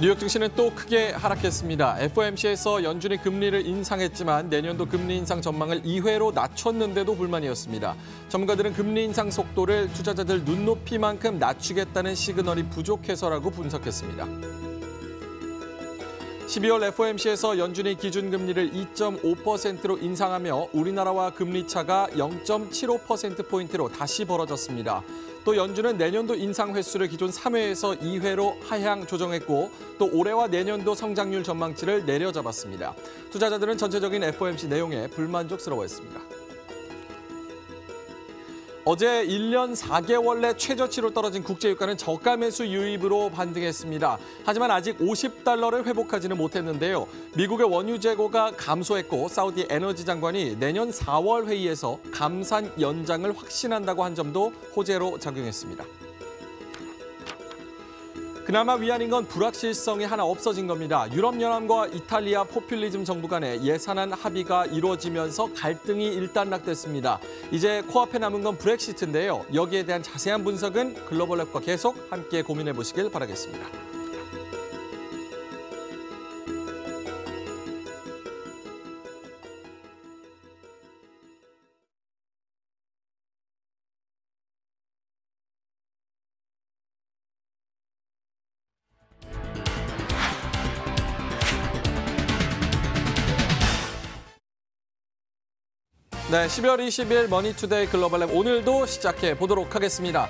뉴욕 증시는 또 크게 하락했습니다. FOMC에서 연준이 금리를 인상했지만 내년도 금리 인상 전망을 2회로 낮췄는데도 불만이었습니다. 전문가들은 금리 인상 속도를 투자자들 눈높이만큼 낮추겠다는 시그널이 부족해서라고 분석했습니다. 12월 FOMC에서 연준이 기준금리를 2.5%로 인상하며 우리나라와 금리 차가 0.75%포인트로 다시 벌어졌습니다. 또 연준은 내년도 인상 횟수를 기존 3회에서 2회로 하향 조정했고 또 올해와 내년도 성장률 전망치를 내려잡았습니다. 투자자들은 전체적인 FOMC 내용에 불만족스러워했습니다. 어제 1년 4개월 내 최저치로 떨어진 국제유가는 저가 매수 유입으로 반등했습니다. 하지만 아직 $50를 회복하지는 못했는데요. 미국의 원유 재고가 감소했고 사우디 에너지 장관이 내년 4월 회의에서 감산 연장을 확신한다고 한 점도 호재로 작용했습니다. 그나마 위안인 건 불확실성이 하나 없어진 겁니다. 유럽연합과 이탈리아 포퓰리즘 정부 간의 예산안 합의가 이루어지면서 갈등이 일단락됐습니다. 이제 코앞에 남은 건 브렉시트인데요. 여기에 대한 자세한 분석은 글로벌랩과 계속 함께 고민해 보시길 바라겠습니다. 네, 12월 20일 머니투데이 글로벌랩 오늘도 시작해 보도록 하겠습니다.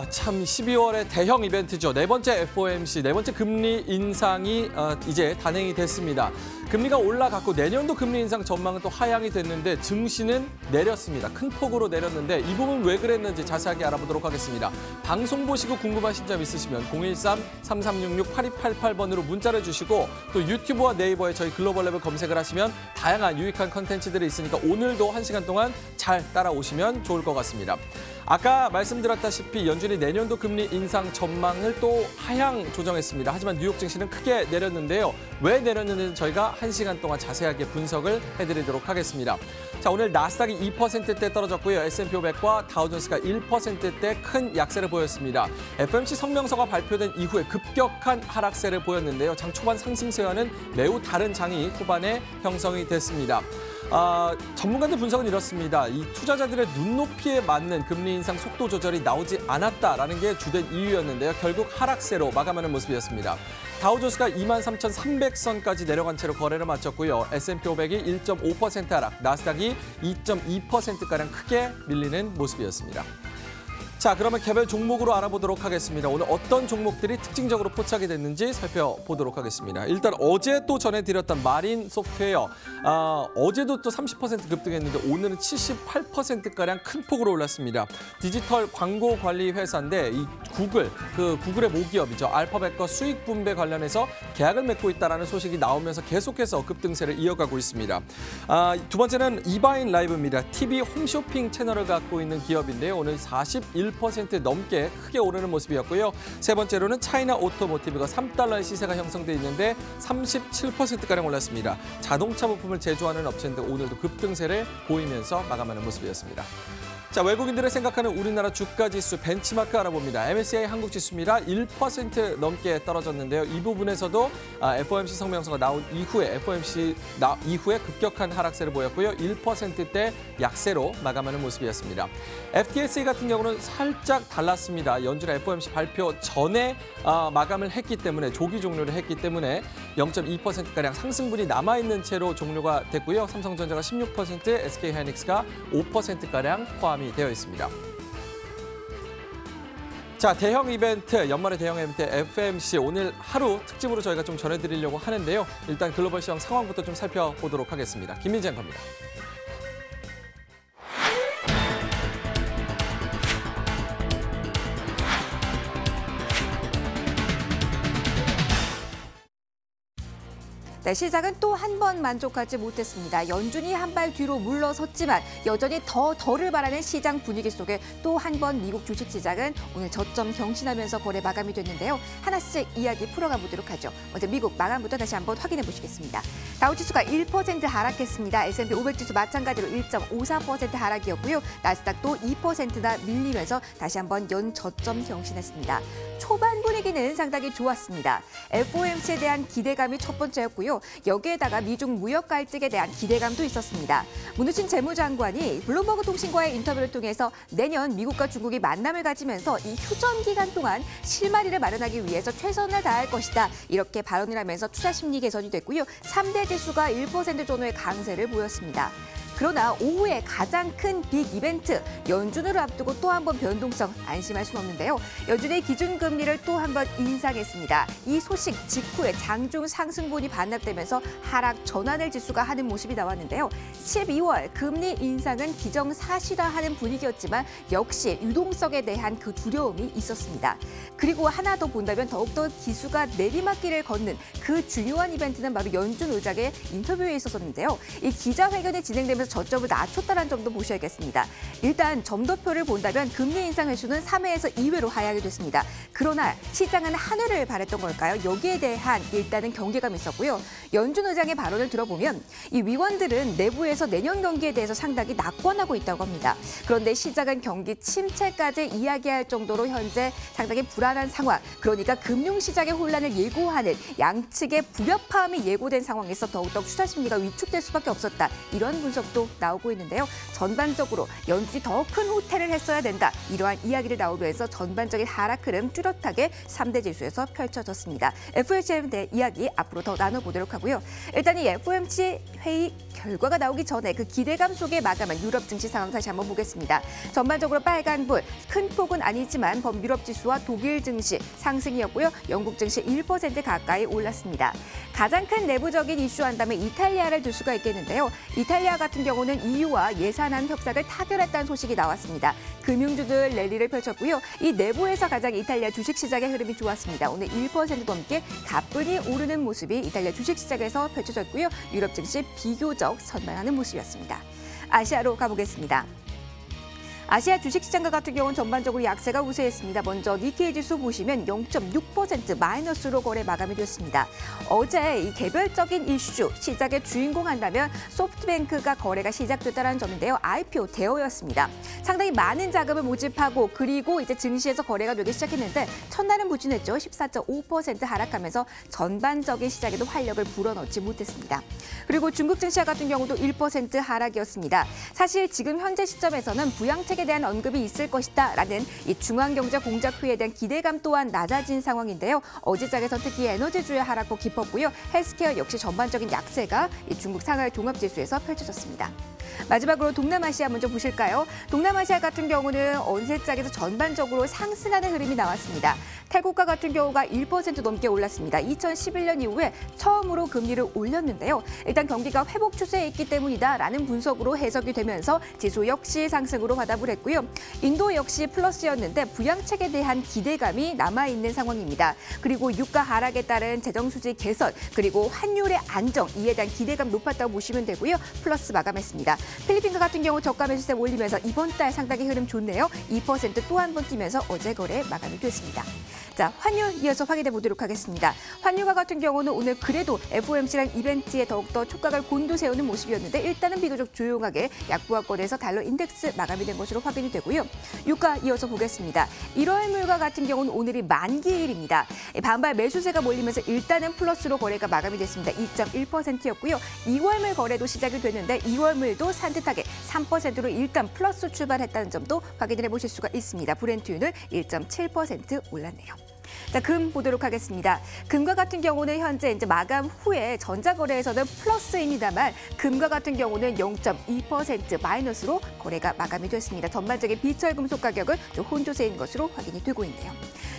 참 12월의 대형 이벤트죠. 네 번째 FOMC, 네 번째 금리 인상이 이제 단행이 됐습니다. 금리가 올라갔고 내년도 금리 인상 전망은 또 하향이 됐는데 증시는 내렸습니다. 큰 폭으로 내렸는데 이 부분 왜 그랬는지 자세하게 알아보도록 하겠습니다. 방송 보시고 궁금하신 점 있으시면 013-3366-8288번으로 문자를 주시고 또 유튜브와 네이버에 저희 글로벌랩을 검색을 하시면 다양한 유익한 컨텐츠들이 있으니까 오늘도 1시간 동안 잘 따라오시면 좋을 것 같습니다. 아까 말씀드렸다시피 연준이 내년도 금리 인상 전망을 또 하향 조정했습니다. 하지만 뉴욕 증시는 크게 내렸는데요. 왜 내렸는지는 저희가 1시간 동안 자세하게 분석을 해드리도록 하겠습니다. 자, 오늘 나스닥이 2%대 떨어졌고요. S&P 500과 다우존스가 1%대 큰 약세를 보였습니다. FOMC 성명서가 발표된 이후에 급격한 하락세를 보였는데요. 장 초반 상승세와는 매우 다른 장이 후반에 형성이 됐습니다. 전문가들 분석은 이렇습니다. 이 투자자들의 눈높이에 맞는 금리 인상 속도 조절이 나오지 않았다라는 게 주된 이유였는데요. 결국 하락세로 마감하는 모습이었습니다. 다우존스가 23,300선까지 내려간 채로 거래를 마쳤고요. S&P 500이 1.5% 하락, 나스닥이 2.2%가량 크게 밀리는 모습이었습니다. 자, 그러면 개별 종목으로 알아보도록 하겠습니다. 오늘 어떤 종목들이 특징적으로 포착이 됐는지 살펴보도록 하겠습니다. 일단 어제 또 전해드렸던 마린 소프트웨어. 어제도 또 30% 급등했는데 오늘은 78%가량 큰 폭으로 올랐습니다. 디지털 광고 관리 회사인데 이 구글의 모기업이죠. 알파벳과 수익 분배 관련해서 계약을 맺고 있다는 소식이 나오면서 계속해서 급등세를 이어가고 있습니다. 두 번째는 이바인 라이브입니다. TV 홈쇼핑 채널을 갖고 있는 기업인데요. 오늘 41% 넘게 크게 오르는 모습이었고요. 세 번째로는 차이나 오토모티브가 $3의 시세가 형성돼 있는데 37%가량 올랐습니다. 자동차 부품을 제조하는 업체인데 오늘도 급등세를 보이면서 마감하는 모습이었습니다. 자, 외국인들이 생각하는 우리나라 주가지수 벤치마크 알아봅니다. MSCI 한국지수입니다. 1% 넘게 떨어졌는데요. 이 부분에서도 FOMC 성명서가 나온 이후에 이후에 급격한 하락세를 보였고요. 1%대 약세로 마감하는 모습이었습니다. FTSE 같은 경우는 살짝 달랐습니다. 연준 FOMC 발표 전에 마감을 했기 때문에 조기 종료를 했기 때문에 0.2%가량 상승분이 남아있는 채로 종료가 됐고요. 삼성전자가 16%, SK하이닉스가 5%가량 포함이 되어 있습니다. 자, 대형 이벤트, 연말의 대형 이벤트 FOMC 오늘 하루 특집으로 저희가 좀 전해드리려고 하는데요. 일단 글로벌 시황 상황부터 좀 살펴보도록 하겠습니다. 김민재 앵커입니다. 네, 시장은 또 한 번 만족하지 못했습니다. 연준이 한 발 뒤로 물러섰지만 여전히 더 덜을 바라는 시장 분위기 속에 또 한 번 미국 주식시장은 오늘 저점 경신하면서 거래 마감이 됐는데요. 하나씩 이야기 풀어가 보도록 하죠. 먼저 미국 마감부터 다시 한번 확인해 보시겠습니다. 다우지수가 1% 하락했습니다. S&P 500지수 마찬가지로 1.54% 하락이었고요. 나스닥도 2%나 밀리면서 다시 한번 연 저점 경신했습니다. 초반 분위기는 상당히 좋았습니다. FOMC에 대한 기대감이 첫 번째였고요. 여기에다가 미중 무역 갈등에 대한 기대감도 있었습니다. 문우신 재무장관이 블룸버그 통신과의 인터뷰를 통해서 내년 미국과 중국이 만남을 가지면서 이 휴전 기간 동안 실마리를 마련하기 위해서 최선을 다할 것이다. 이렇게 발언을 하면서 투자 심리 개선이 됐고요. 3대 지수가 1% 전후의 강세를 보였습니다. 그러나 오후에 가장 큰 빅 이벤트, 연준을 앞두고 또 한 번 변동성 안심할 수는 없는데요. 연준의 기준금리를 또 한 번 인상했습니다. 이 소식 직후에 장중 상승분이 반납되면서 하락 전환을 지수가 하는 모습이 나왔는데요. 12월 금리 인상은 기정사실화 하는 분위기였지만 역시 유동성에 대한 그 두려움이 있었습니다. 그리고 하나 더 본다면 더욱더 기수가 내리막길을 걷는 그 중요한 이벤트는 바로 연준 의장의 인터뷰에 있었는데요. 이 기자회견이 진행되면서 저점을 낮췄다는 점도 보셔야겠습니다. 일단 점도표를 본다면 금리 인상 횟수는 3회에서 2회로 하향이 됐습니다. 그러나 시장은 한 회를 바랬던 걸까요? 여기에 대한 일단은 경계감이 있었고요. 연준 의장의 발언을 들어보면 이 위원들은 내부에서 내년 경기에 대해서 상당히 낙관하고 있다고 합니다. 그런데 시장은 경기 침체까지 이야기할 정도로 현재 상당히 불안한 상황, 그러니까 금융시장의 혼란을 예고하는 양측의 불협화음이 예고된 상황에서 더욱더 투자 심리가 위축될 수밖에 없었다. 이런 분석도 나오고 있는데요. 전반적으로 연준이 더 큰 호태를 했어야 된다. 이러한 이야기를 나오면서 전반적인 하락 흐름 뚜렷하게 3대 지수에서 펼쳐졌습니다. FOMC에 대한 이야기 앞으로 더 나눠보도록 하고요. 일단 이 FOMC 회의 결과가 나오기 전에 그 기대감 속에 마감한 유럽 증시 상황 다시 한번 보겠습니다. 전반적으로 빨간불, 큰 폭은 아니지만 범유럽 지수와 독일 증시 상승이었고요. 영국 증시 1% 가까이 올랐습니다. 가장 큰 내부적인 이슈 한다면 이탈리아를 들 수가 있겠는데요. 이탈리아 같은 경우는 EU와 예산안 협상을 타결했다는 소식이 나왔습니다. 금융주들 랠리를 펼쳤고요. 이 내부에서 가장 이탈리아 주식시장의 흐름이 좋았습니다. 오늘 1% 넘게 가뿐히 오르는 모습이 이탈리아 주식시장에서 펼쳐졌고요. 유럽 증시 비교적 선방하는 모습이었습니다. 아시아로 가보겠습니다. 아시아 주식시장과 같은 경우는 전반적으로 약세가 우세했습니다. 먼저 니케이 지수 보시면 0.6% 마이너스로 거래 마감이 됐습니다. 어제 이 개별적인 이슈, 시장의 주인공 한다면 소프트뱅크가 거래가 시작됐다는 점인데요. IPO 대여였습니다. 상당히 많은 자금을 모집하고 그리고 이제 증시에서 거래가 되기 시작했는데 첫날은 부진했죠. 14.5% 하락하면서 전반적인 시장에도 활력을 불어넣지 못했습니다. 그리고 중국 증시와 같은 경우도 1% 하락이었습니다. 사실 지금 현재 시점에서는 부양책 에 대한 언급이 있을 것이다라는 이 중앙경제공작회의에 대한 기대감 또한 낮아진 상황인데요. 어제장에서 특히 에너지주의 하락폭 깊었고요. 헬스케어 역시 전반적인 약세가 이 중국 상하이 종합지수에서 펼쳐졌습니다. 마지막으로 동남아시아 먼저 보실까요? 동남아시아 같은 경우는 언세장에서 전반적으로 상승하는 흐름이 나왔습니다. 태국과 같은 경우가 1% 넘게 올랐습니다. 2011년 이후에 처음으로 금리를 올렸는데요. 일단 경기가 회복 추세에 있기 때문이다라는 분석으로 해석이 되면서 지수 역시 상승으로 받아볼 했고요. 인도 역시 플러스였는데 부양책에 대한 기대감이 남아있는 상황입니다. 그리고 유가 하락에 따른 재정수지 개선, 그리고 환율의 안정, 이에 대한 기대감 높았다고 보시면 되고요. 플러스 마감했습니다. 필리핀과 같은 경우 저가 매수세 올리면서 이번 달 상당히 흐름 좋네요. 2% 또 한 번 뛰면서 어제 거래 마감이 됐습니다. 자, 환율 이어서 확인해 보도록 하겠습니다. 환율과 같은 경우는 오늘 그래도 FOMC랑 이벤트에 더욱더 촉각을 곤두세우는 모습이었는데 일단은 비교적 조용하게 약보합권에서 달러 인덱스 마감이 된 것으로 확인이 되고요. 유가 이어서 보겠습니다. 1월 물가 같은 경우는 오늘이 만기일입니다. 반발 매수세가 몰리면서 일단은 플러스로 거래가 마감이 됐습니다. 2.1%였고요. 2월 물 거래도 시작이 됐는데 2월 물도 산뜻하게 3%로 일단 플러스 출발했다는 점도 확인을 해보실 수가 있습니다. 브렌트유는 1.7% 올랐네요. 자, 금 보도록 하겠습니다. 금과 같은 경우는 현재 이제 마감 후에 전자거래에서는 플러스입니다만 금과 같은 경우는 0.2% 마이너스로 거래가 마감이 됐습니다. 전반적인 비철 금속 가격은 좀 혼조세인 것으로 확인이 되고 있네요.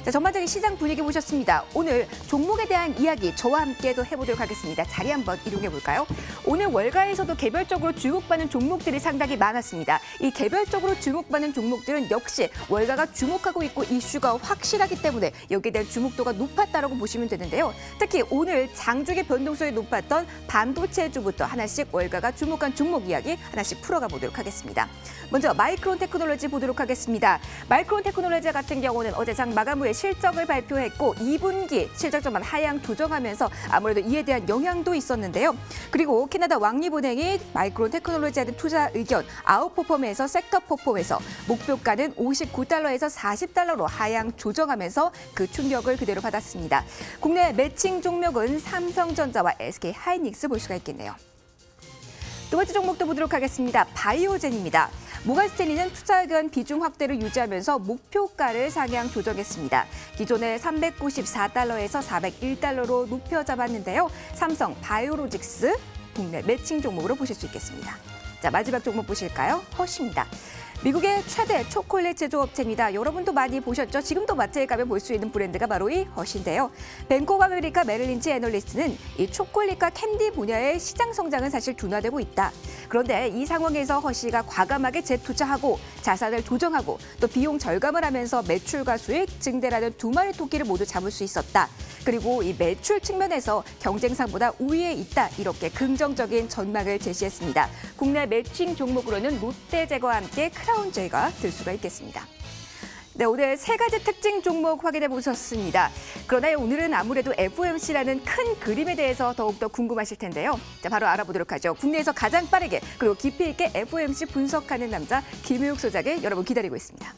자, 전반적인 시장 분위기 보셨습니다. 오늘 종목에 대한 이야기 저와 함께 또 해보도록 하겠습니다. 자리 한번 이동해 볼까요? 오늘 월가에서도 개별적으로 주목받는 종목들이 상당히 많았습니다. 이 개별적으로 주목받는 종목들은 역시 월가가 주목하고 있고 이슈가 확실하기 때문에 여기에 대한 주목도가 높았다라고 보시면 되는데요. 특히 오늘 장중의 변동성이 높았던 반도체주부터 하나씩 월가가 주목한 종목 이야기 하나씩 풀어가 보도록 하겠습니다. 먼저 마이크론 테크놀로지 보도록 하겠습니다. 마이크론 테크놀로지 같은 경우는 어제 장 마감 후에 실적을 발표했고 2분기 실적점만 하향 조정하면서 아무래도 이에 대한 영향도 있었는데요. 그리고 캐나다 왕립은행이 마이크론 테크놀로지에 대한 투자 의견 아웃퍼폼에서 섹터 퍼폼에서 목표가는 59달러에서 40달러로 하향 조정하면서 그 충격을 그대로 받았습니다. 국내 매칭 종목은 삼성전자와 SK하이닉스 볼 수가 있겠네요. 두 번째 종목도 보도록 하겠습니다. 바이오젠입니다. 모간스탠리는 투자 의견 비중 확대를 유지하면서 목표가를 상향 조정했습니다. 기존의 394달러에서 401달러로 높여 잡았는데요. 삼성 바이오로직스 국내 매칭 종목으로 보실 수 있겠습니다. 자, 마지막 종목 보실까요? 허쉬입니다. 미국의 최대 초콜릿 제조업체입니다. 여러분도 많이 보셨죠? 지금도 마트에 가면 볼 수 있는 브랜드가 바로 이 허쉬인데요. 뱅크 오브 아메리카 메릴린치 애널리스트는 이 초콜릿과 캔디 분야의 시장 성장은 사실 둔화되고 있다. 그런데 이 상황에서 허쉬가 과감하게 재투자하고 자산을 조정하고 또 비용 절감을 하면서 매출과 수익 증대라는 두 마리 토끼를 모두 잡을 수 있었다. 그리고 이 매출 측면에서 경쟁사보다 우위에 있다. 이렇게 긍정적인 전망을 제시했습니다. 국내 매칭 종목으로는 롯데제과와 함께 크라운제가 들 수가 있겠습니다. 네, 오늘 세 가지 특징 종목 확인해 보셨습니다. 그러나 오늘은 아무래도 FOMC라는 큰 그림에 대해서 더욱더 궁금하실 텐데요. 자, 바로 알아보도록 하죠. 국내에서 가장 빠르게 그리고 깊이 있게 FOMC 분석하는 남자 김우욱 소장이 여러분 기다리고 있습니다.